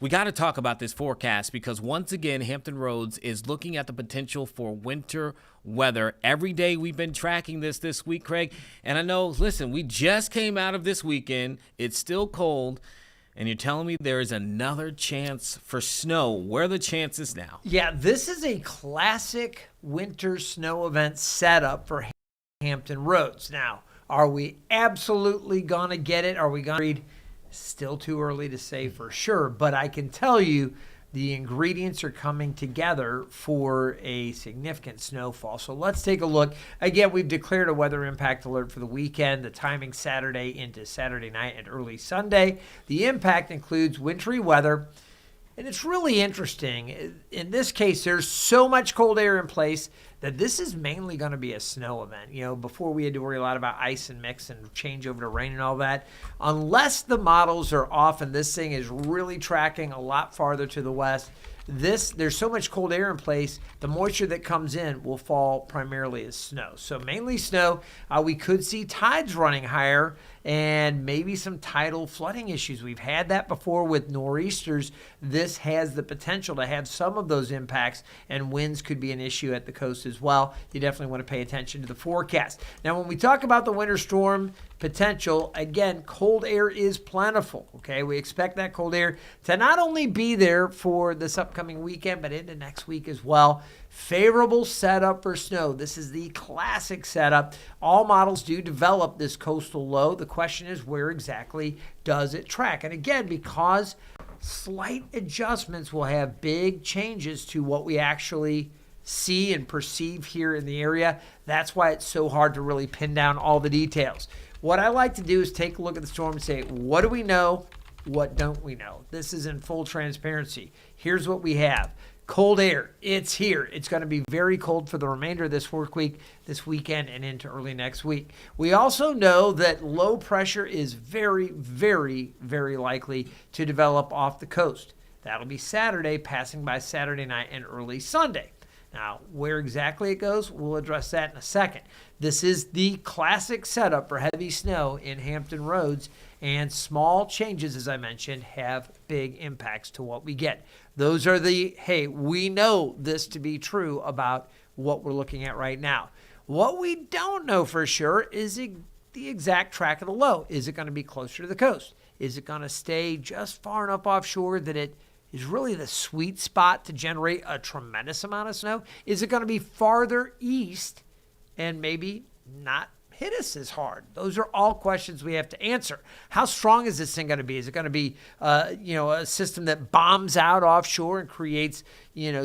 We got to talk about this forecast because once again, Hampton Roads is looking at the potential for winter weather. Every day we've been tracking this week, Craig. And I know, listen, we just came out of this weekend. It's still cold. And you're telling me there is another chance for snow. Where are the chances now? Yeah, this is a classic winter snow event setup for Hampton Roads. Now, are we absolutely going to get it? Are we going to read? Still too early to say for sure, but I can tell you the ingredients are coming together for a significant snowfall. So let's take a look. Again, we've declared a weather impact alert for the weekend, the timing Saturday into Saturday night and early Sunday. The impact includes wintry weather, and it's really interesting. In this case, there's so much cold air in place that this is mainly going to be a snow event. You know, before we had to worry a lot about ice and mix and change over to rain and all that. Unless the models are off and this thing is really tracking a lot farther to the west, there's so much cold air in place, the moisture that comes in will fall primarily as snow. So mainly snow. We could see tides running higher and maybe some tidal flooding issues. We've had that before with nor'easters. This has the potential to have some of those impacts, and winds could be an issue at the coast as well. You definitely want to pay attention to the forecast. Now, when we talk about the winter storm potential, again, cold air is plentiful, okay? We expect that cold air to not only be there for this upcoming weekend, but into next week as well. Favorable setup for snow. This is the classic setup. All models do develop this coastal low. The question is, where exactly does it track? And again, because slight adjustments will have big changes to what we actually see and perceive here in the area. That's why it's so hard to really pin down all the details. What I like to do is take a look at the storm and say, what do we know? What don't we know? This is in full transparency. Here's what we have. Cold air, it's here. It's going to be very cold for the remainder of this work week, this weekend, and into early next week. We also know that low pressure is very, very, very likely to develop off the coast. That'll be Saturday, passing by Saturday night and early Sunday. Now, where exactly it goes, we'll address that in a second. This is the classic setup for heavy snow in Hampton Roads, and small changes, as I mentioned, have big impacts to what we get. Those are the, hey, we know this to be true about what we're looking at right now. What we don't know for sure is the exact track of the low. Is it going to be closer to the coast? Is it going to stay just far enough offshore that it is really the sweet spot to generate a tremendous amount of snow? Is it going to be farther east and maybe not hit us as hard? Those are all questions we have to answer. How strong is this thing going to be? Is it going to be, a system that bombs out offshore and creates,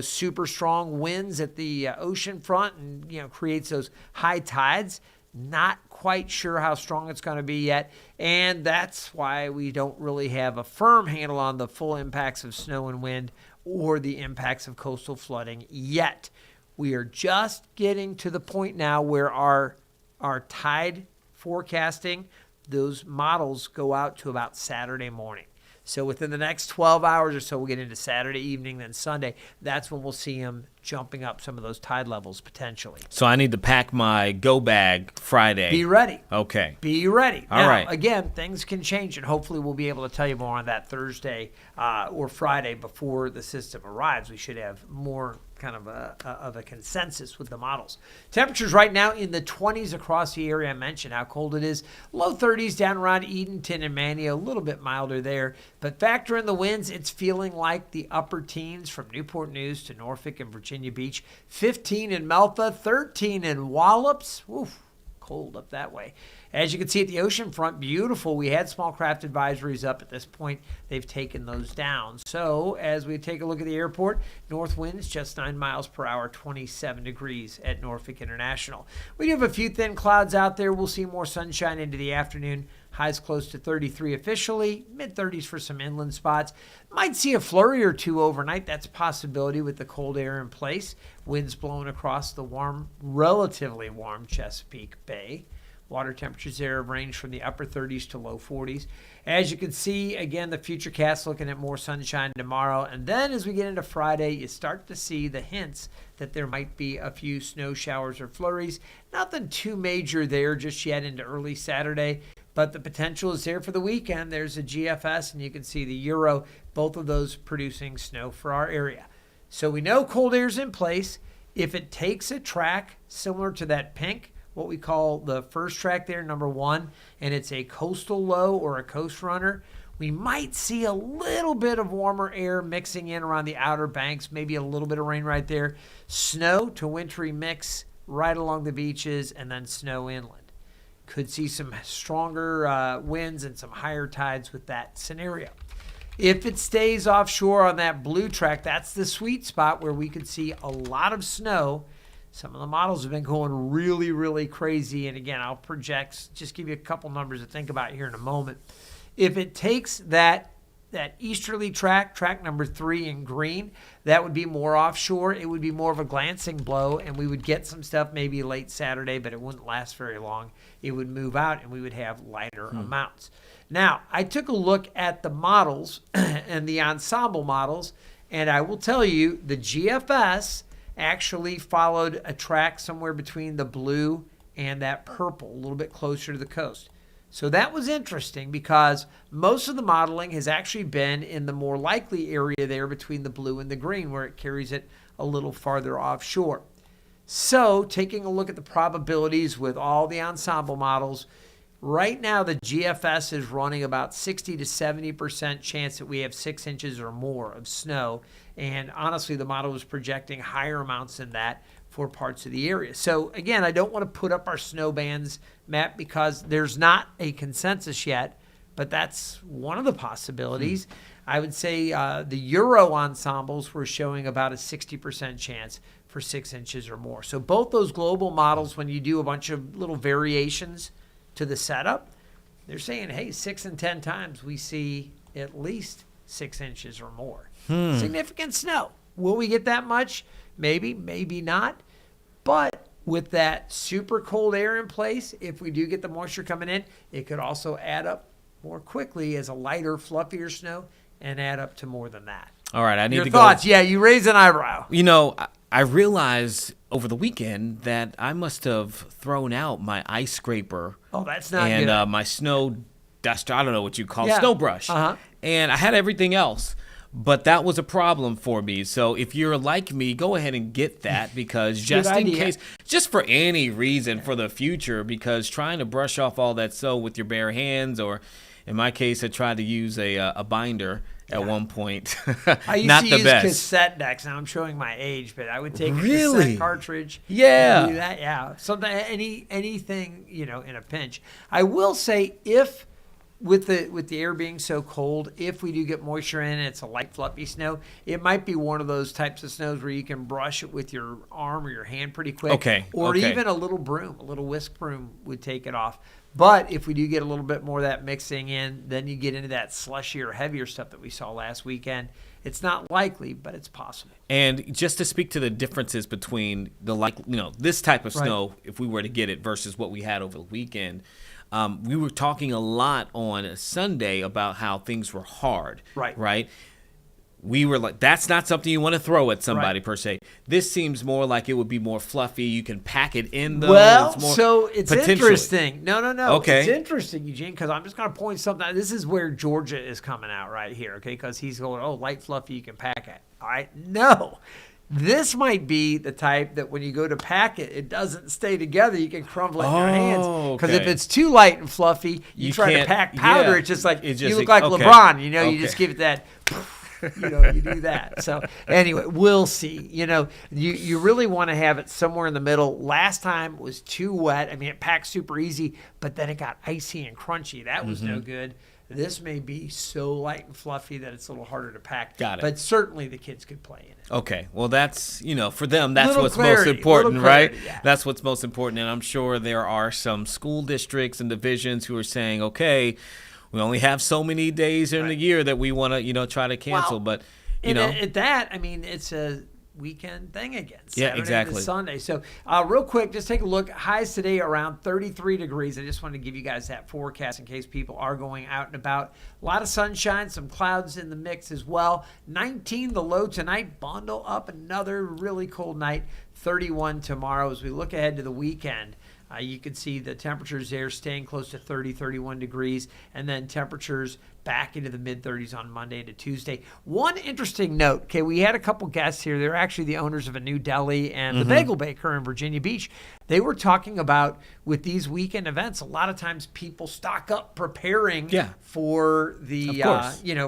super strong winds at the ocean front and, creates those high tides? Not quite sure how strong it's going to be yet, and that's why we don't really have a firm handle on the full impacts of snow and wind or the impacts of coastal flooding yet. We are just getting to the point now where our tide forecasting, those models go out to about Saturday morning. So within the next 12 hours or so, we'll get into Saturday evening, then Sunday. That's when we'll see them jumping up some of those tide levels potentially. So I need to pack my go bag Friday. Be ready. Okay. Be ready. All now, right. Again, things can change, and hopefully we'll be able to tell you more on that Thursday or Friday before the system arrives. We should have more kind of a consensus with the models. Temperatures right now in the 20s across the area. I mentioned how cold it is. Low 30s down around Edenton and Mania, a little bit milder there. But factor in the winds, it's feeling like the upper teens from Newport News to Norfolk and Virginia Beach. 15 in Melfa, 13 in Wallops. Oof, cold up that way. As you can see at the ocean front, beautiful. We had small craft advisories up at this point. They've taken those down. So as we take a look at the airport, north winds just 9 miles per hour, 27 degrees at Norfolk International. We do have a few thin clouds out there. We'll see more sunshine into the afternoon. Highs close to 33 officially, mid-30s for some inland spots. Might see a flurry or two overnight. That's a possibility with the cold air in place. Winds blowing across the warm, relatively warm Chesapeake Bay. Water temperatures there range from the upper 30s to low 40s. As you can see, again, the futurecast looking at more sunshine tomorrow. And then as we get into Friday, you start to see the hints that there might be a few snow showers or flurries. Nothing too major there just yet into early Saturday. but the potential is there for the weekend. There's a GFS, and you can see the Euro, both of those producing snow for our area. So we know cold air is in place. If it takes a track similar to that pink, what we call the first track there, number 1, and it's a coastal low or a coast runner, we might see a little bit of warmer air mixing in around the outer banks, maybe a little bit of rain right there. Snow to wintry mix right along the beaches, and then snow inland. Could see some stronger winds and some higher tides with that scenario. If it stays offshore on that blue track, that's the sweet spot where we could see a lot of snow. Some of the models have been going really, really crazy. And again, I'll project, just give you a couple numbers to think about here in a moment. If it takes that easterly track number 3 in green, that would be more offshore. It would be more of a glancing blow, and we would get some stuff maybe late Saturday, but it wouldn't last very long. It would move out, and we would have lighter amounts. Now, I took a look at the models and the ensemble models, and I will tell you the GFS actually followed a track somewhere between the blue and that purple, a little bit closer to the coast. So that was interesting because most of the modeling has actually been in the more likely area there between the blue and the green, where it carries it a little farther offshore. So taking a look at the probabilities with all the ensemble models, right now the GFS is running about 60 to 70% chance that we have 6 inches or more of snow. And honestly, the model is projecting higher amounts than that for parts of the area. So again, I don't want to put up our snow bands, Matt, because there's not a consensus yet, but that's one of the possibilities. I would say the Euro ensembles were showing about a 60% chance for 6 inches or more. So both those global models, when you do a bunch of little variations to the setup, they're saying, hey, 6 and 10 times we see at least 6 inches or more. Significant snow. Will we get that much? Maybe, maybe not. But with that super cold air in place, if we do get the moisture coming in, it could also add up more quickly as a lighter, fluffier snow and add up to more than that. All right, I need Your to thoughts? go. Yeah, you raised an eyebrow. You know, I realized over the weekend that I must have thrown out my ice scraper. Oh, that's not and, good. And my snow duster, I don't know what you call it, Yeah. snow brush. Uh-huh. And I had everything else. But that was a problem for me. So if you're like me, go ahead and get that, because just in case, just for any reason for the future, because trying to brush off all that snow with your bare hands, or in my case, I tried to use a binder at one point. I used Not to the use best. cassette decks. Now I'm showing my age, but I would take a Really? cassette cartridge. Yeah. And do that. Yeah. Something, anything, in a pinch. I will say, if with the air being so cold, if we do get moisture in and it's a light fluffy snow, it might be one of those types of snows where you can brush it with your arm or your hand pretty quick. Okay. Or even a little broom, a little whisk broom would take it off. But if we do get a little bit more of that mixing in, then you get into that slushier, heavier stuff that we saw last weekend. It's not likely, but it's possible. And just to speak to the differences between this type of snow, if we were to get it, versus what we had over the weekend, we were talking a lot on Sunday about how things were hard. Right? We were like, that's not something you want to throw at somebody per se. This seems more like it would be more fluffy. You can pack it in, though. Well, it's interesting. No. Okay. It's interesting, Eugene, because I'm just going to point something out. This is where Georgia is coming out right here, okay? Because he's going, light fluffy, you can pack it. All right? No. This might be the type that when you go to pack it, it doesn't stay together. You can crumble it in your hands. Because if it's too light and fluffy, you try to pack powder, it's just like, you look like LeBron. You just give it that... you do that. So anyway, we'll see. You really want to have it somewhere in the middle. Last time was too wet. I mean, it packed super easy, but then it got icy and crunchy. That was no good. This may be so light and fluffy that it's a little harder to pack. Got it. But certainly the kids could play in it. Okay. Well, that's, for them, that's Little what's clarity, most important, right? Yeah. That's what's most important. And I'm sure there are some school districts and divisions who are saying, okay, we only have so many days in the year that we want to, try to cancel. But, at that, I mean, it's a weekend thing again. Saturday exactly. to Sunday. So real quick, just take a look. Highs today around 33 degrees. I just wanted to give you guys that forecast in case people are going out and about. A lot of sunshine, some clouds in the mix as well. 19 the low tonight. Bundle up, another really cold night. 31 tomorrow. As we look ahead to the weekend, You can see the temperatures there staying close to 30, 31 degrees, and then temperatures back into the mid-30s on Monday to Tuesday. One interesting note, okay, we had a couple guests here. They're actually the owners of a new deli and the Bagel Baker in Virginia Beach. They were talking about, with these weekend events, a lot of times people stock up preparing for the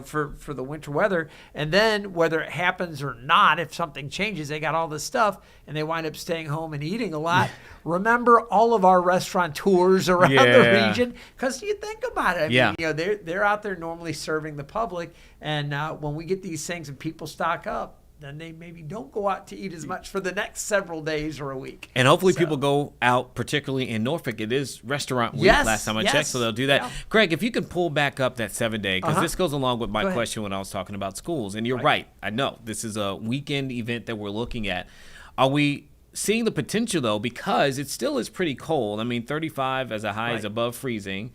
for the winter weather, and then whether it happens or not, if something changes, they got all this stuff and they wind up staying home and eating a lot. Remember all of our restaurateurs around the region, because you think about it, I mean, they're out there normally serving the public, and when we get these things and people stock up, then they maybe don't go out to eat as much for the next several days or a week. And hopefully people go out, particularly in Norfolk. It is restaurant week last time I checked, so they'll do that. Yeah. Craig, if you can pull back up that 7-day, because this goes along with my question when I was talking about schools. And you're right. I know this is a weekend event that we're looking at. Are we seeing the potential, though, because it still is pretty cold? I mean, 35 as a high is above freezing.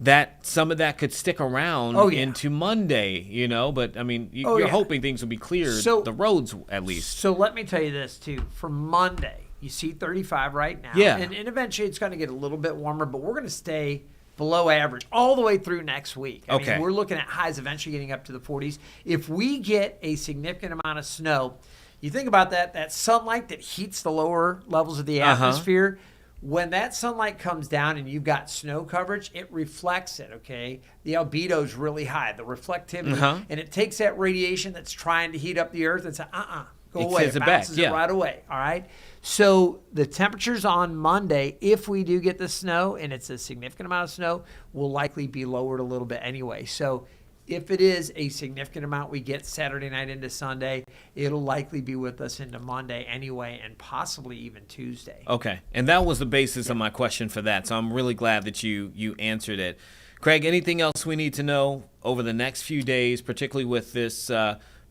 That some of that could stick around into Monday, but I mean, you're hoping things will be cleared, the roads at least. So let me tell you this too. For Monday, you see 35 right now. Yeah. And eventually it's going to get a little bit warmer, but we're going to stay below average all the way through next week. I mean, we're looking at highs eventually getting up to the 40s. If we get a significant amount of snow, you think about that sunlight that heats the lower levels of the atmosphere. When that sunlight comes down and you've got snow coverage, it reflects it, okay? The albedo is really high, the reflectivity, and it takes that radiation that's trying to heat up the earth and says, go away. It bounces it right away, all right? So the temperatures on Monday, if we do get the snow, and it's a significant amount of snow, will likely be lowered a little bit anyway. So if it is a significant amount we get Saturday night into Sunday, it'll likely be with us into Monday anyway, and possibly even Tuesday. Okay, and that was the basis of my question for that, so I'm really glad that you answered it. Craig, anything else we need to know over the next few days, particularly with this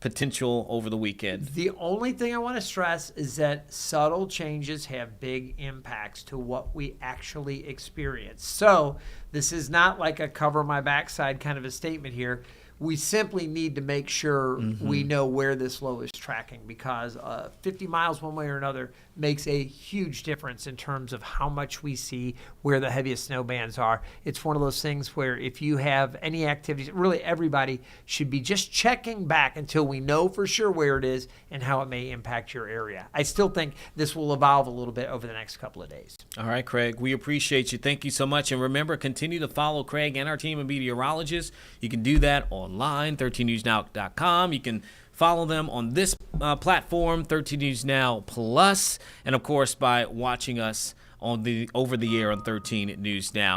potential over the weekend? The only thing I want to stress is that subtle changes have big impacts to what we actually experience. So this is not like a cover my backside kind of a statement here. We simply need to make sure we know where this low is tracking, because 50 miles one way or another makes a huge difference in terms of how much we see where the heaviest snow bands are. It's one of those things where if you have any activities, really everybody should be just checking back until we know for sure where it is and how it may impact your area. I still think this will evolve a little bit over the next couple of days. All right, Craig, we appreciate you. Thank you so much. And remember, continue to follow Craig and our team of meteorologists. You can do that online, 13newsnow.com. You can follow them on this platform, 13 News Now Plus, and of course by watching us on the over the air on 13 News Now.